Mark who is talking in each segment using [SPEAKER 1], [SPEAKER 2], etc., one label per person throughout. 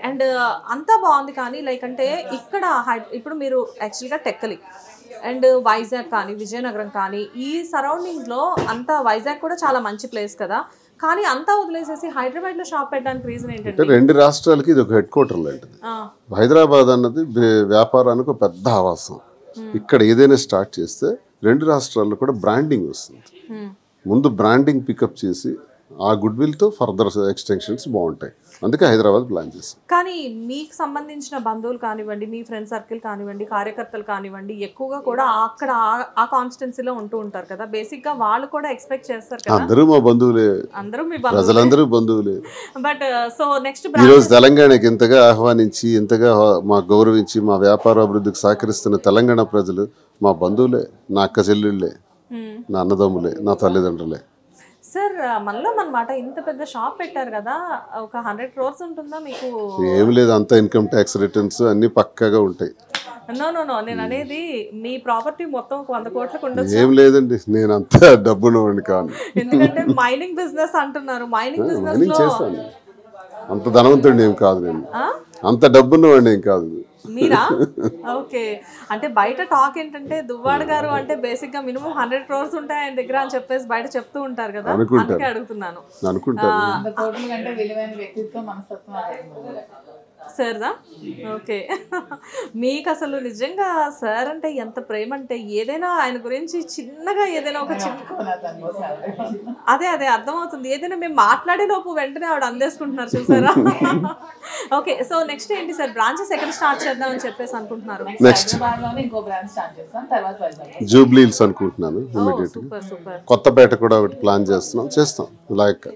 [SPEAKER 1] And అంతా బాగుంది కానీ లైక్ అంటే ఇక్కడ ఇప్పుడు మీరు యాక్చువల్గా టెక్కలి అండ్ వైజాగ్ కానీ విజయనగరం కానీ ఈ సరౌండింగ్స్లో అంతా వైజాగ్ కూడా చాలా మంచి ప్లేస్ కదా, కానీ అంతా వదిలేసేసి హైదరాబాద్లో షాప్ పెట్టడానికి రీజన్ ఏంటంటే
[SPEAKER 2] రెండు రాష్ట్రాలకి ఇది ఒక హెడ్ క్వార్టర్ లాంటిది. హైదరాబాద్ అన్నది వ్యాపారానికి ఒక పెద్ద ఆవాసం. ఇక్కడ ఏదైనా స్టార్ట్ చేస్తే రెండు రాష్ట్రాల్లో కూడా బ్రాండింగ్ వస్తుంది. ముందు బ్రాండింగ్ పికప్ చేసి ఆ గుడ్ విల్తో ఫర్దర్ ఎక్స్టెన్షన్స్ బాగుంటాయి. అందుకే హైదరాబాద్ ప్లాన్ చేస్తాం.
[SPEAKER 1] కానీ మీకు సంబంధించిన బంధువులు కానివ్వండి, మీ ఫ్రెండ్ సర్కిల్ కానివ్వండి, కార్యకర్తలు కానివ్వండి, ఎక్కువగా కూడా అక్కడ ఆ కాన్స్టిట్యున్సీలో ఉంటూ ఉంటారు కదా, బేసిక్గా వాళ్ళు కూడా ఎక్స్పెక్ట్ చేస్తారు కదా.
[SPEAKER 2] అందరూ మా బంధువులే,
[SPEAKER 1] అందరూ మీ
[SPEAKER 2] ప్రజలందరూ బంధువులే.
[SPEAKER 1] బట్ సో నెక్స్ట్
[SPEAKER 2] ఈరోజు తెలంగాణకి ఇంతగా ఆహ్వానించి ఇంతగా మా గౌరవించి మా వ్యాపార అభివృద్ధికి సహకరిస్తున్న తెలంగాణ ప్రజలు మా బంధువులే, నా అక్క చెల్లెళ్ళే, నా అన్నదమ్ములే, నా తల్లిదండ్రులే.
[SPEAKER 1] సార్ మనలో అన్నమాట ఇంత పెద్ద షాప్ పెట్టారు కదా, ఒక 100 crores ఉంటుందా మీకు?
[SPEAKER 2] ఏం లేదు, అంతా ఇన్కమ్ ట్యాక్స్ రిటర్న్స్ అన్ని పక్కాగా ఉంటాయి.
[SPEAKER 1] నో నేను అనేది మీ ప్రాపర్టీ మొత్తం ఒక 100 కోట్లకు ఉండొచ్చు.
[SPEAKER 2] ఏం లేదండి, నేను అంత డబ్బున్నవాడిని కాను.
[SPEAKER 1] ఎందుకంటే మైనింగ్ బిజినెస్ అంటున్నారు, మైనింగ్ బిజినెస్ లో
[SPEAKER 2] చేస్తాను. అంత ధనవంతుడిని ఏం కాదు నేను, అంత డబ్బున్నవాడిని ఏం కాదు.
[SPEAKER 1] మీరా? ఓకే. అంటే బయట టాక్ ఏంటంటే దువ్వాడ గారు అంటే బేసిక్ గా మినిమం 100 crores ఉంటాయి ఆయన దగ్గర అని చెప్పేసి బయట చెప్తూ ఉంటారు కదా, అందుకే అడుగుతున్నాను. సార్దా? ఓకే. మీకు అసలు నిజంగా సార్ అంటే ఎంత ప్రేమ అంటే ఏదైనా ఆయన గురించి చిన్నగా ఏదైనా ఒక అదే అర్థమవుతుంది. ఏదైనా మేము మాట్లాడే లోపు వెంటనే ఆవిడ అందేసుకుంటున్నారు చూసారా. ఓకే, సో నెక్స్ట్ ఏంటి సార్, బ్రాంచెస్ ఎక్కడ స్టార్ట్ చేద్దాం అని చెప్పేసి అనుకుంటున్నారు?
[SPEAKER 2] నెక్స్ట్ జూబ్లీ హిల్స్ అనుకుంటున్నాను. కొత్తపేట కూడా ఒకటి ప్లాన్ చేస్తాం. లైక్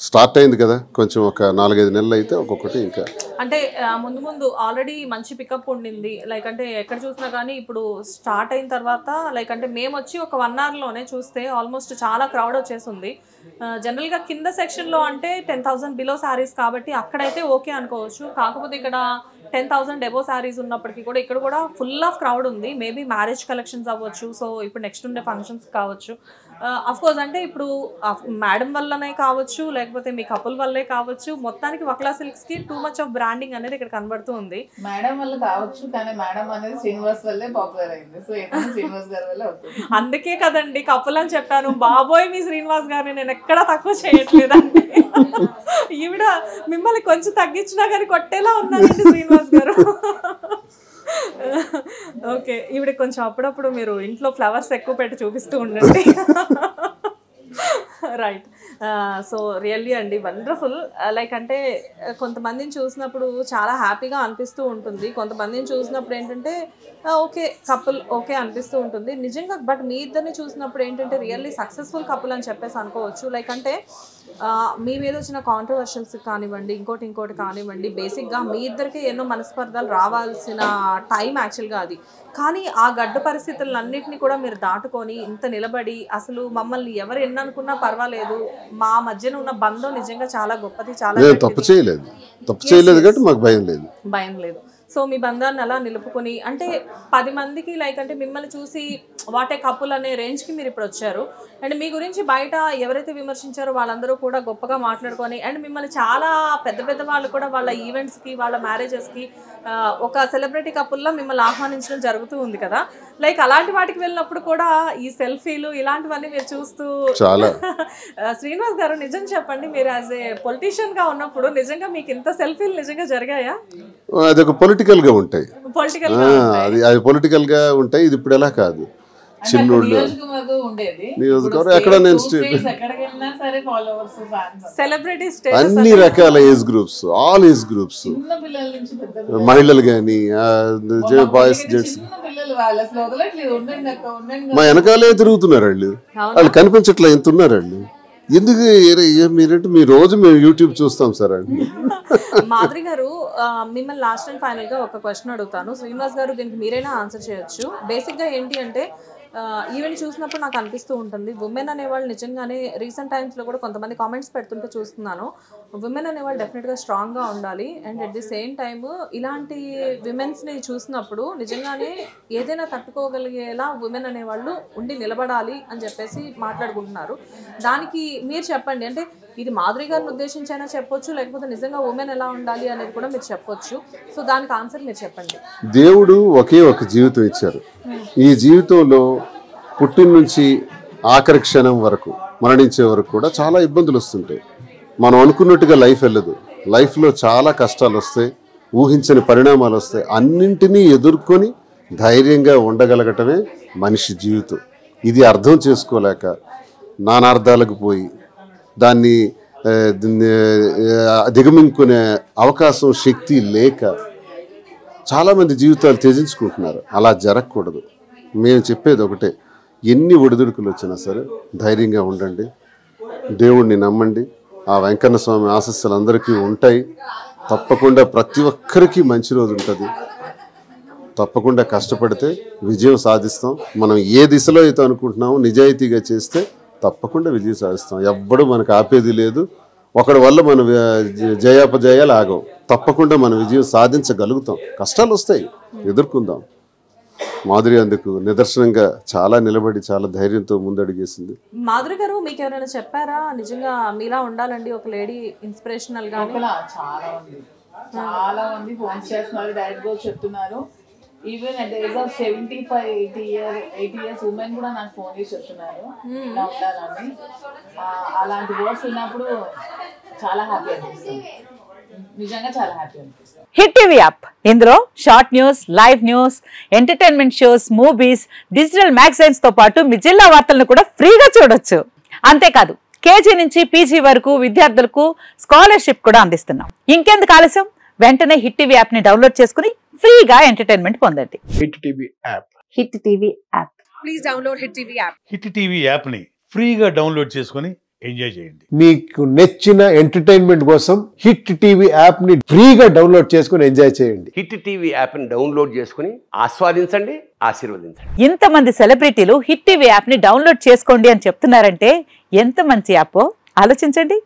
[SPEAKER 2] స్టార్ట్ అయింది కదా, కొంచెం ఒక 4-5 నెలలు అయితే ఒక్కొక్కటి ఇంకా
[SPEAKER 1] అంటే ముందు ఆల్రెడీ మంచి పికప్ ఉండింది. లైక్ అంటే ఎక్కడ చూసినా కానీ ఇప్పుడు స్టార్ట్ అయిన తర్వాత లైక్ అంటే మేము వచ్చి ఒక 1 hourలోనే చూస్తే ఆల్మోస్ట్ చాలా క్రౌడ్ వచ్చేసింది. జనరల్గా కింద సెక్షన్లో అంటే 10,000 బిలో శారీస్ కాబట్టి అక్కడైతే ఓకే అనుకోవచ్చు. కాకపోతే ఇక్కడ 10,000 ఎబో శారీస్ ఉన్నప్పటికీ కూడా ఇక్కడ కూడా ఫుల్ ఆఫ్ క్రౌడ్ ఉంది. మేబీ మ్యారేజ్ కలెక్షన్స్ అవ్వచ్చు, సో ఇప్పుడు నెక్స్ట్ ఉండే ఫంక్షన్స్ కావచ్చు. అఫ్కోర్స్ అంటే ఇప్పుడు మేడం వల్లనే కావచ్చు, లేకపోతే మీ కపుల్ వల్లే కావచ్చు, మొత్తానికి వక్లా సిల్క్స్కి టూ మచ్ ఆఫ్ బ్రాండింగ్ అనేది ఇక్కడ కనబడుతూ ఉంది.
[SPEAKER 3] మేడం వల్ల కావచ్చు, కానీ మేడం అనేది శ్రీనివాస్ వల్లే పాపులర్ అయింది. సో శ్రీనివాస్ గారి వల్ల అవుతుంది.
[SPEAKER 1] అందుకే కదండి కపుల్ అని చెప్పాను. బాబోయ్ మీ శ్రీనివాస్ గారిని నేను ఎక్కడా తక్కువ చేయట్లేదండి. ఈవిడ మిమ్మల్ని కొంచెం తగ్గించినా కానీ కొట్టేలా ఉన్నారండి శ్రీనివాస్ గారు. ఓకే, ఈవిడ కొంచెం అప్పుడప్పుడు మీరు ఇంట్లో ఫ్లవర్స్ ఎక్కువ పెట్టి చూపిస్తూ ఉండండి. రైట్. సో రియల్లీ అండి వండర్ఫుల్. లైక్ అంటే కొంతమందిని చూసినప్పుడు చాలా హ్యాపీగా అనిపిస్తూ ఉంటుంది, కొంతమందిని చూసినప్పుడు ఏంటంటే ఓకే కపుల్ ఓకే అనిపిస్తూ ఉంటుంది నిజంగా. బట్ మీ ఇద్దరిని చూసినప్పుడు ఏంటంటే రియల్లీ సక్సెస్ఫుల్ కపుల్ అని చెప్పేసి అనుకోవచ్చు. లైక్ అంటే మీ మీద వచ్చిన కాంట్రవర్షియల్స్ కానివ్వండి, ఇంకోటి కానివ్వండి, బేసిక్గా మీ ఇద్దరికి ఎన్నో మనస్పర్ధలు రావాల్సిన టైం యాక్చువల్గా అది. కానీ ఆ గడ్డ పరిస్థితులన్నింటినీ కూడా మీరు దాటుకొని ఇంత నిలబడి అసలు మమ్మల్ని ఎవరు ఎన్ననుకున్నా పర్వాలేదు, మా మధ్యన ఉన్న బంధం నిజంగా చాలా గొప్పది, చాలా
[SPEAKER 2] తప్పు చేయలేదు కాబట్టి మాకు భయం లేదు.
[SPEAKER 1] సో మీ బంధాన్ని అలా నిలుపుకొని అంటే 10 మందికి లైక్ అంటే మిమ్మల్ని చూసి వాటే కపుల్ అనే రేంజ్కి మీరు ఇప్పుడు వచ్చారు. అండ్ మీ గురించి బయట ఎవరైతే విమర్శించారో వాళ్ళందరూ కూడా గొప్పగా మాట్లాడుకొని అండ్ మిమ్మల్ని చాలా పెద్ద వాళ్ళు కూడా వాళ్ళ ఈవెంట్స్కి వాళ్ళ మ్యారేజెస్కి ఒక సెలబ్రిటీ కపుల్లా మిమ్మల్ని ఆహ్వానించడం జరుగుతూ ఉంది కదా. లైక్ అలాంటి వాటికి వెళ్ళినప్పుడు కూడా ఈ సెల్ఫీలు ఇలాంటివన్నీ మీరు చూస్తూ చాలా శ్రీనివాస్ గారు నిజం చెప్పండి, మీరు యాజ్ ఏ పొలిటీషియన్గా ఉన్నప్పుడు నిజంగా మీకు ఇంత సెల్ఫీలు నిజంగా జరిగాయా?
[SPEAKER 2] అదొక పొలిటికల్ గా ఉంటాయి, అది పొలిటికల్ గా ఉంటాయి. ఇది ఇప్పుడు ఎలా కాదు, చిన్నోళ్ళు నియోజకవర్గం ఎక్కడ నేను అన్ని రకాల age groups, all age groups, మహిళలు కానీ బాయ్స్ జెంట్స్ మా వెనకాలే తిరుగుతున్నారు. వాళ్ళు కనిపించట్లే ఎంత ఉన్నారు వాళ్ళు. ఎందుకు మీరంటే మీ రోజు మేము యూట్యూబ్ చూస్తాం సార్ అండి.
[SPEAKER 1] మాధురి గారు మిమ్మల్ని లాస్ట్ అండ్ ఫైనల్ గా ఒక క్వశ్చన్ అడుగుతాను. శ్రీనివాస్ గారు దీనికి మీరైనా ఆన్సర్ చేయొచ్చు. బేసిక్ గా ఏంటి అంటే ఈవెంట్ చూసినప్పుడు నాకు అనిపిస్తూ ఉంటుంది, ఉమెన్ అనేవాళ్ళు నిజంగానే రీసెంట్ టైమ్స్లో కూడా కొంతమంది కామెంట్స్ పెడుతుంటే చూస్తున్నాను, ఉమెన్ అనేవాళ్ళు డెఫినెట్గా స్ట్రాంగ్గా ఉండాలి. And at the same time ఇలాంటి విమెన్స్ని చూసినప్పుడు నిజంగానే ఏదైనా తట్టుకోగలిగేలా ఉమెన్ అనేవాళ్ళు ఉండి నిలబడాలి అని చెప్పేసి మాట్లాడుకుంటున్నారు. దానికి మీరు చెప్పండి, అంటే ఇది మాధురి గారిని ఉద్దేశించైనా చెప్పొచ్చు, లేకపోతే నిజంగా ఉమెన్ ఎలా ఉండాలి అనేది కూడా మీరు చెప్పొచ్చు. సో దానికి ఆన్సర్ మీరు చెప్పండి.
[SPEAKER 2] దేవుడు ఒకే ఒక జీవితం ఇచ్చారు. ఈ జీవితంలో పుట్టిన నుంచి ఆఖరి క్షణం వరకు, మరణించే వరకు కూడా చాలా ఇబ్బందులు వస్తుంటాయి. మనం అనుకున్నట్టుగా లైఫ్ వెళ్ళదు. లైఫ్లో చాలా కష్టాలు వస్తాయి, ఊహించని పరిణామాలు వస్తాయి. అన్నింటినీ ఎదుర్కొని ధైర్యంగా ఉండగలగటమే మనిషి జీవితం. ఇది అర్థం చేసుకోలేక నానార్థాలకు పోయి దాన్ని దిగమింగుకునే అవకాశం, శక్తి లేక చాలామంది జీవితాలు త్యజించుకుంటున్నారు. అలా జరగకూడదు. మేము చెప్పేది ఒకటే, ఎన్ని ఒడిదుడుకులు వచ్చినా సరే ధైర్యంగా ఉండండి, దేవుణ్ణి నమ్మండి. ఆ వెంకన్న స్వామి ఆశీస్సులు అందరికీ ఉంటాయి. తప్పకుండా ప్రతి ఒక్కరికి మంచి రోజు ఉంటుంది. తప్పకుండా కష్టపడితే విజయం సాధిస్తాం. మనం ఏ దిశలో అయితే అనుకుంటున్నామో నిజాయితీగా చేస్తే తప్పకుండా విజయం సాధిస్తాం. ఎవ్వడూ మనకు ఆపేది లేదు. ఒకడి వల్ల మనం జయాపజయాలు ఆగవు. తప్పకుండా మనం విజయం సాధించగలుగుతాం. కష్టాలు వస్తాయి, ఎదుర్కొందాం. మాధురి అందుకు నిదర్శనంగా చాలా నిలబడి చాలా ధైర్యంతో ముందడుగేసింది.
[SPEAKER 1] మాధురి గారు మీకు ఎవరైనా చెప్పారా నిజంగా మీలా ఉండాలండి ఒక లేడీ ఇన్స్పిరేషనల్ గా?
[SPEAKER 3] చాలా మంది ఫోన్ చేస్తున్నారు, డైరెక్ట్ గా చెప్తున్నారు. Even at the age of 75, 80 years women కూడా నాకు ఫోన్ చేసి చెప్తున్నారు ఇలా ఉండాలని. అలాంటి వర్డ్స్ విన్నప్పుడు చాలా హ్యాపీ అనిపిస్తుంది. నిజంగా చాలా హ్యాపీ అనిపిస్తుంది.
[SPEAKER 4] హిట్ టీవీ యాప్, ఇందులో short news, live news, entertainment shows, movies, digital magazines తో పాటు మీ జిల్లా వార్తలను కూడా ఫ్రీగా చూడొచ్చు. అంతేకాదు కేజీ నుంచి పీజీ వరకు విద్యార్థులకు స్కాలర్షిప్ కూడా అందిస్తున్నాం. ఇంకెందుకు ఆలస్యం, వెంటనే హిట్ టీవీ యాప్ ని డౌన్లోడ్ చేసుకుని ఫ్రీగా ఎంటర్టైన్మెంట్ పొందండి.
[SPEAKER 5] Hit TV app.
[SPEAKER 4] Hit TV app.
[SPEAKER 1] Please download hit TV app.
[SPEAKER 6] Hit TV app ని ఫ్రీగా డౌన్లోడ్ చేసుకుని ఎంజాయ్ చేయండి.
[SPEAKER 5] మీకు నచ్చిన ఎంటర్టైన్మెంట్ కోసం హిట్ టీవీ యాప్ ని ఫ్రీగా డౌన్లోడ్ చేసుకుని ఎంజాయ్ చేయండి.
[SPEAKER 7] హిట్ టీవీ యాప్ ని డౌన్లోడ్ చేసుకుని ఆస్వాదించండి, ఆశీర్వదించండి.
[SPEAKER 4] ఇంతమంది సెలబ్రిటీలు హిట్ టీవీ యాప్ ని డౌన్లోడ్ చేసుకోండి అని చెప్తున్నారంటే ఎంత మంచి యాప్ ఆలోచించండి.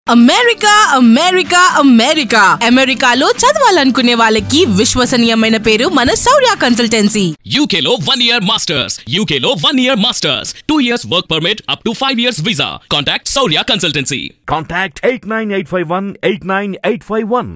[SPEAKER 8] అమెరికా అమెరికా అమెరికా అమెరికాలో చదవాలనుకునే వాళ్ళకి విశ్వసనీయమైన పేరు మన శౌర్య కన్సల్టెన్సీ.
[SPEAKER 9] UK లో 1 year masters, UK లో 1 year masters, 2 years work permit up to 5 years visa. Contact Saurya Consultancy.
[SPEAKER 10] Contact 89851 89851.